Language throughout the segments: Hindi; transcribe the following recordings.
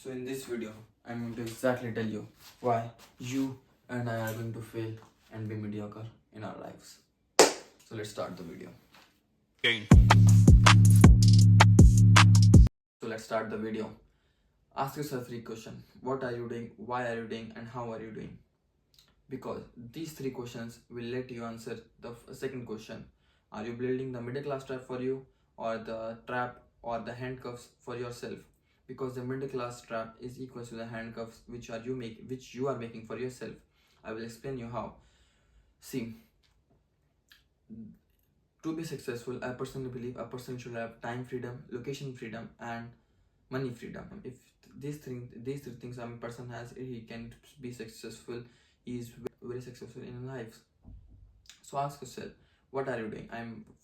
So in this video, I'm going to exactly tell you why you and I are going to fail and be mediocre in our lives. So let's start the video. So let's start the video. Ask yourself three questions. What are you doing? Why are you doing? And how are you doing? Because these three questions will let you answer the second question. Are you building the middle class trap for you, or the trap or the handcuffs for yourself? Because the middle class trap is equal to the handcuffs which you are making for yourself. I will explain you how. See, to be successful, I personally believe a person should have time freedom, location freedom, and money freedom. If these three things a person has, he can be successful. He is very successful in life. So ask yourself, what are you doing?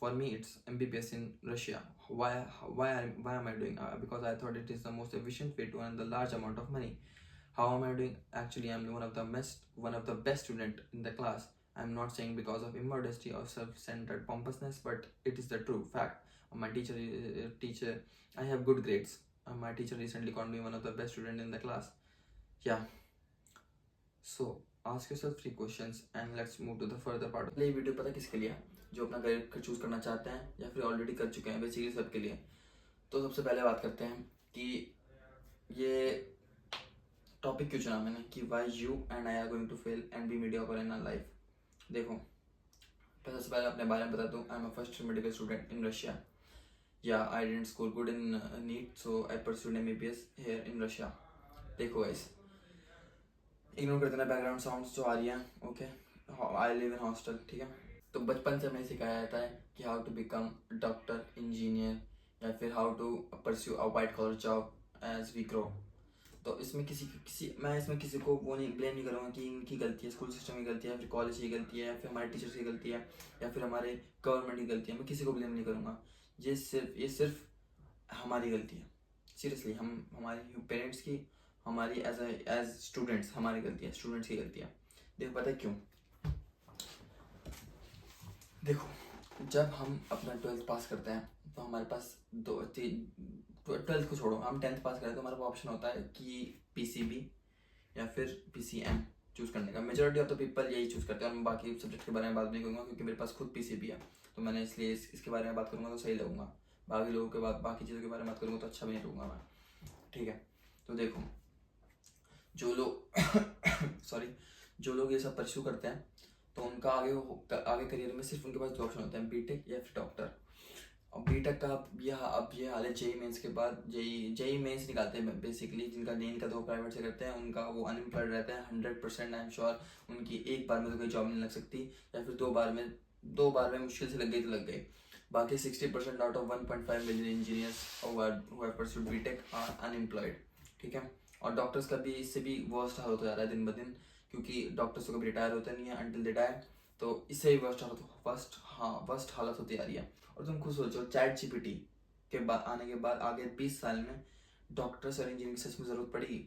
For me it's MBBS in Russia. Why am I doing? Because I thought it is the most efficient way to earn the large amount of money. How am I doing? Actually, I'm one of the best student in the class. I'm not saying because of immodesty or self-centered pompousness, but it is the true fact. My teacher, I have good grades. My teacher recently called me one of the best student in the class. Yeah. So ask yourself three questions and let's move to the further part. ये वीडियो पता किसके लिए है? जो अपना करियर चूज करना चाहते हैं या फिर ऑलरेडी कर चुके हैं, बेसिकली सबके लिए. तो सबसे पहले बात करते हैं कि ये टॉपिक क्यों चुना मैंने, कि why you and I are going to fail and be mediocre in our life. देखो, सबसे पहले अपने बारे में बता दूं. I am a first medical student in Russia. Yeah I didn't score good in NEET, so I pursued MBBS here in Russia. देखो गाइस, इग्नोर कर देना बैकग्राउंड साउंड्स जो आ रही हैं. Okay, I live in hostel, ठीक है. तो बचपन से हमें सिखाया जाता है कि how to become doctor, engineer, या फिर how to pursue a white collar job as we grow. तो इसमें मैं इसमें किसी को वो नहीं ब्लेम नहीं करूँगा कि इनकी गलती है, स्कूल सिस्टम की गलती है, फिर कॉलेज की गलती है, या फिर हमारे टीचर्स की गलती है, या फिर हमारे गवर्नमेंट की गलती है. मैं किसी को ब्लेम नहीं करूँगा. ये सिर्फ हमारी गलती है. सीरियसली, हमारे पेरेंट्स की, हमारी एज स्टूडेंट्स हमारी गलती है, स्टूडेंट्स की गलती है. देखो पता है क्यों? देखो, जब हम अपना 12th पास करते हैं तो हमारे पास 12th को छोड़ो, हम 10th पास करें तो हमारे पास ऑप्शन होता है कि PCB या फिर PCM चूज़ करने का. मेजॉरिटी ऑफ द पीपल यही चूज़ करते हैं. और मैं बाकी सब्जेक्ट के बारे में बात नहीं करूँगा क्योंकि मेरे पास खुद PCB है, तो मैंने इसलिए इसके बारे में बात करूँगा तो सही लगूंगा. बाकी लोगों के बाद बाकी चीज़ों के बारे में बात करूँगा तो अच्छा भी नहीं लगूंगा मैं, ठीक है. तो देखो, जो लोग ये सब परस्यू करते हैं तो उनका आगे करियर में सिर्फ उनके पास दो ऑप्शन होते हैं, बीटेक या फिर डॉक्टर. और बीटेक का अब ये हाल है, जेई मेंस के बाद जेई मेंस निकालते हैं बेसिकली. जिनका नहीं का दो प्राइवेट से करते हैं उनका वो अनएम्प्लॉयड रहते हैं 100%. आई एम श्योर उनकी एक बार में तो कोई जॉब नहीं लग सकती, या फिर दो बार में मुश्किल से लग गई तो लग गई. बाकी 60% out of 1.5 million engineers who have pursued BTech are unemployed, ठीक है. और डॉक्टर्स का भी इससे भी वर्स्ट हाल होता जा रहा है दिन ब दिन, क्योंकि डॉक्टर्स को कभी रिटायर होते नहीं है अंटिल दे डाई. तो इससे भी वर्स्ट हालत होती आ रही है. और तुम खुद सोचो, चैट जीपीटी के बाद आने के बाद आगे 20 साल में डॉक्टर्स और इंजीनियरिंग सच में ज़रूरत पड़ेगी?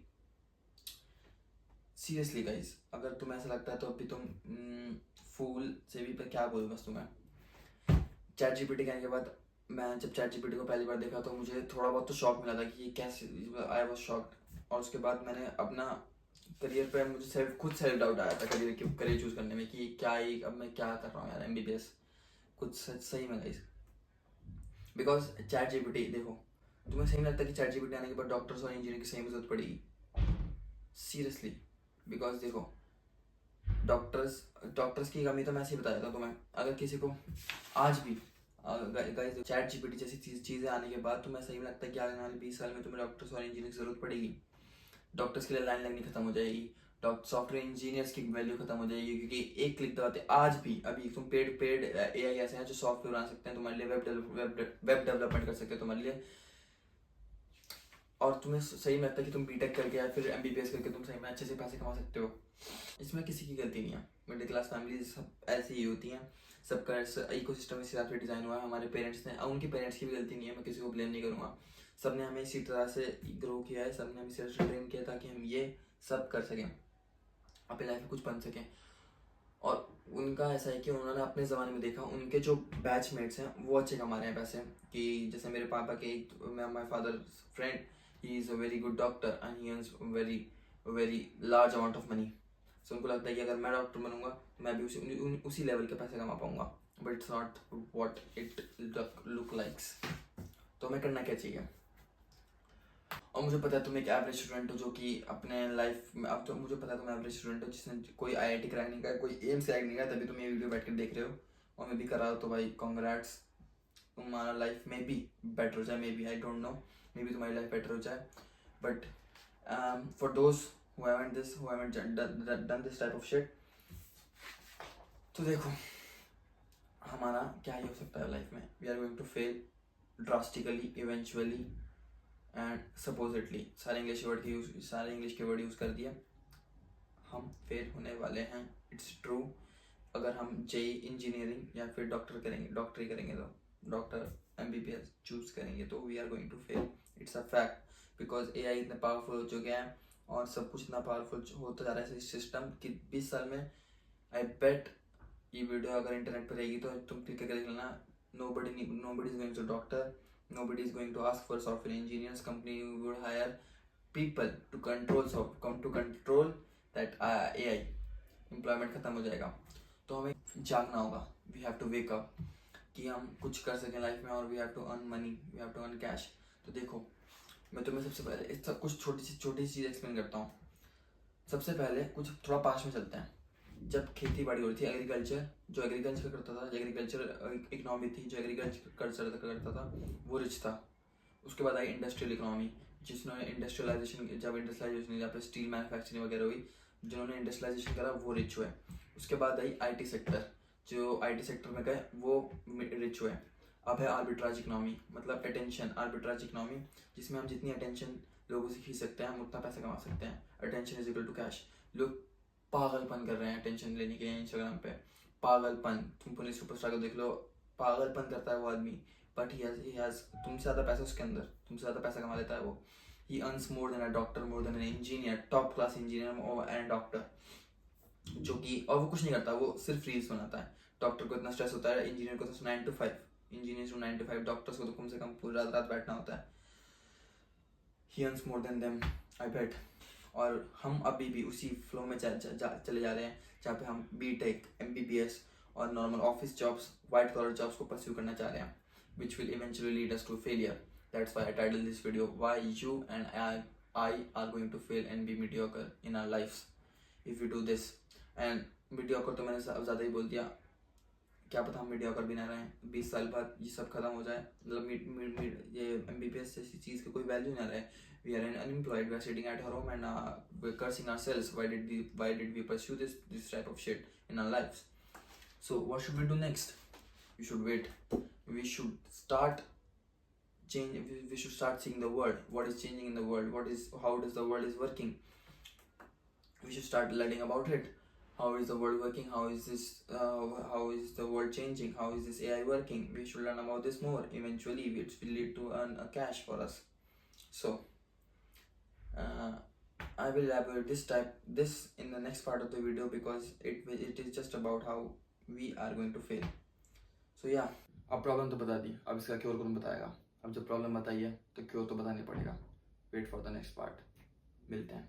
सीरियसली गाइज, अगर तुम्हें ऐसा लगता है तो अभी तुम फूल से भी क्या बोलूँ बस तुम्हें. चैट जीपीटी के आने के बाद मैं जब चैट जीपीटी को पहली बार देखा तो मुझे थोड़ा बहुत तो शॉक मिला था कि ये कैसे, आई वॉज शॉक्ड. और उसके बाद मैंने अपना करियर पे मुझे खुद सेल्फ डाउट आया था करियर चूज करने में कि अब मैं क्या कर रहा हूँ यार, MBBS कुछ सही में गाइस. बिकॉज चैट जीपीटी, देखो तुम्हें सही नहीं लगता कि चैट जीपीटी आने के बाद डॉक्टर्स और इंजीनियर की सही में जरूरत पड़ेगी? सीरियसली, बिकॉज देखो, डॉक्टर्स की कमी तो मैं ऐसे ही बता देता हूँ तुम्हें. अगर किसी को आज भी गाइस चैट जीपीटी जैसी चीज़ें आने के बाद तुम्हें सही में लगता है कि आने वाले 20 साल में तुम्हें डॉक्टर्स और इंजीनियर की जरूरत पड़ेगी? डॉक्टर्स के लिए लाइन लगनी खत्म हो जाएगी, सॉफ्टवेयर इंजीनियर्स की वैल्यू खत्म हो जाएगी, क्योंकि एक क्लिक दबाते आज भी अभी तुम पेड AI ऐसे हैं जो सॉफ्टवेयर बना सकते हैं तुम्हारे लिए, वेब डेवलपमेंट कर सकते हैं तुम्हारे लिए. और तुम्हें सही में लगता है कि तुम बीटेक करके या फिर MBBS करके तुम सही में अच्छे से पैसे कमा सकते हो? इसमें किसी की गलती नहीं है. मिडिल क्लास फैमिली सब ऐसी ही होती हैं, सबका इकोसिस्टम इस हिसाब से डिज़ाइन हुआ है. हमारे पेरेंट्स ने, उनके पेरेंट्स की भी गलती नहीं है, मैं किसी को ब्लेम नहीं करूँगा. सबने हमें इसी तरह से ग्रो किया है, सबने हमें इसी तरह से ट्रेन किया ताकि हम ये सब कर सकें, अपनी लाइफ में कुछ बन सकें. और उनका ऐसा है कि उन्होंने अपने ज़माने में देखा, उनके जो बैचमेट्स हैं वो अच्छे कमा रहे हैं पैसे. कि जैसे मेरे पापा के my father friend he is a very good doctor and he earns very large amount of money. So उनको लगता है कि अगर मैं डॉक्टर बनूंगा तो मैं भी उसी लेवल के पैसे कमा पाऊंगा, but it's not what it look likes. तो हमें करना क्या चाहिए? और मुझे पता है तुम एक एवरेज स्टूडेंट हो जो कि अपने लाइफ में, अब तो मुझे पता है तुम एवरेज स्टूडेंट हो जिसने कोई IIT क्रैक नहीं करा, कोई एम्स क्रैक नहीं करा, तभी तुम ये वीडियो बैठ कर देख रहे हो. और मैं भी कर रहा हूँ, तो भाई कॉन्ग्रेट्स. तुम्हारा लाइफ में भी बेटर हो जाए, may be, I don't know, may be तुम्हारी लाइफ बेटर हो जाए. But for those who haven't done this type of shit, तो देखो हमारा क्या ही हो सकता है लाइफ में. We are going to fail drastically eventually and supposedly. सारे इंग्लिश के वर्ड यूज़ कर दिया. हम फेल होने वाले हैं, इट्स ट्रू. अगर हम JEE इंजीनियरिंग या फिर डॉक्टरी करेंगे तो डॉक्टर MBBS चूज करेंगे तो we are going to fail. It's a fact, because AI इतना पावरफुल हो चुके हैं और सब कुछ इतना पावरफुल होता जा रहा है सिस्टम कि 20 साल में आई बेट ये वीडियो अगर इंटरनेट पर रहेगी तो तुम क्लिक करके देख लेना. nobody is going to doctor, nobody is going to ask for software engineers. Company would hire people to control that AI. Employment खत्म हो जाएगा. तो हमें जागना होगा. We have to wake up कि हम कुछ कर सकें लाइफ में, और we have to earn money, we have to earn cash. तो देखो मैं तुम्हें सबसे पहले इसका कुछ छोटी सी चीज़ एक्सप्लेन करता हूँ. सबसे पहले कुछ थोड़ा पास में चलते हैं. जब खेती बाड़ी हो रही थी, एग्रीकल्चर करता था, एग्रीकल्चर इकोनॉमी थी, जो एग्रीकल्चर करता था वो रिच था. उसके बाद आई इंडस्ट्रियल इकोनॉमी, जब इंडस्ट्रियलाइजेशन जहाँ पे स्टील मैन्युफैक्चरिंग वगैरह हुई, जिन्होंने इंडस्ट्रियलाइजेशन करा वो रिच हुए. उसके बाद आई IT सेक्टर, जो IT सेक्टर में गए वो रिच हुए. अब है आर्बिट्राज इकोनॉमी, मतलब अटेंशन आर्बिट्राज इकोनॉमी, जिसमें हम जितनी अटेंशन लोगों से खींच सकते हैं हम उतना पैसा कमा सकते हैं. Attention is equal to cash. लोग पागलपन कर रहे हैं अटेंशन लेने के लिए इंस्टाग्राम पे. पागलपन. तुम पुलिस सुपरस्टार को देख लो, पागलपन करता है वो आदमी, बट ही हैज तुमसे ज़्यादा पैसा उसके अंदर, तुमसे ज़्यादा पैसा कमा लेता है वो. ही earns more then a doctor, more than an engineer, top class engineer and doctor. जो कि और वो कुछ नहीं करता, वो सिर्फ रील्स बनाता है. डॉक्टर को इतना स्ट्रेस होता है, इंजीनियर को तो 9 to 5, इंजीनियर को 9 to 5, डॉक्टर्स को तो कम से कम पूरी रात बैठना होता है. He earns more than them, I bet. और हम अभी भी उसी फ्लो में चले जा रहे हैं जहाँ पे हम BTech, MBBS और normal office jobs, white collar jobs को परस्यू करना चाह रहे हैं, which will eventually lead us to failure. That's why I titled this video, why you and I are going to fail and be mediocre in our lives if we do this. And mediocre तो मैंने ज़्यादा ही बोल दिया. क्या पता हम मीडियोकर भी ना रहें, 20 साल बाद ये सब खत्म हो जाए, मतलब ये MBBS जैसी चीज़ की कोई वैल्यू ना रहे. We are unemployed, we are sitting at home and we're cursing ourselves. Why did we pursue this type of shit in our lives? So what should we do next? We should wait. We should start seeing the world. What is changing in the world? How does the world is working? We should start learning about it. How is the world working? How is the world changing? How is this AI working? We should learn about this more. Eventually, it will lead to earn a cash for us. So I will elaborate this in the next part of the video, because it is just about how we are going to fail. So yeah, अब प्रॉब्लम तो बता दी, अब इसका क्योर कौन बताएगा? अब जब प्रॉब्लम बताई है तो क्योर तो बताने पड़ेगा. Wait for the next part. मिलते हैं.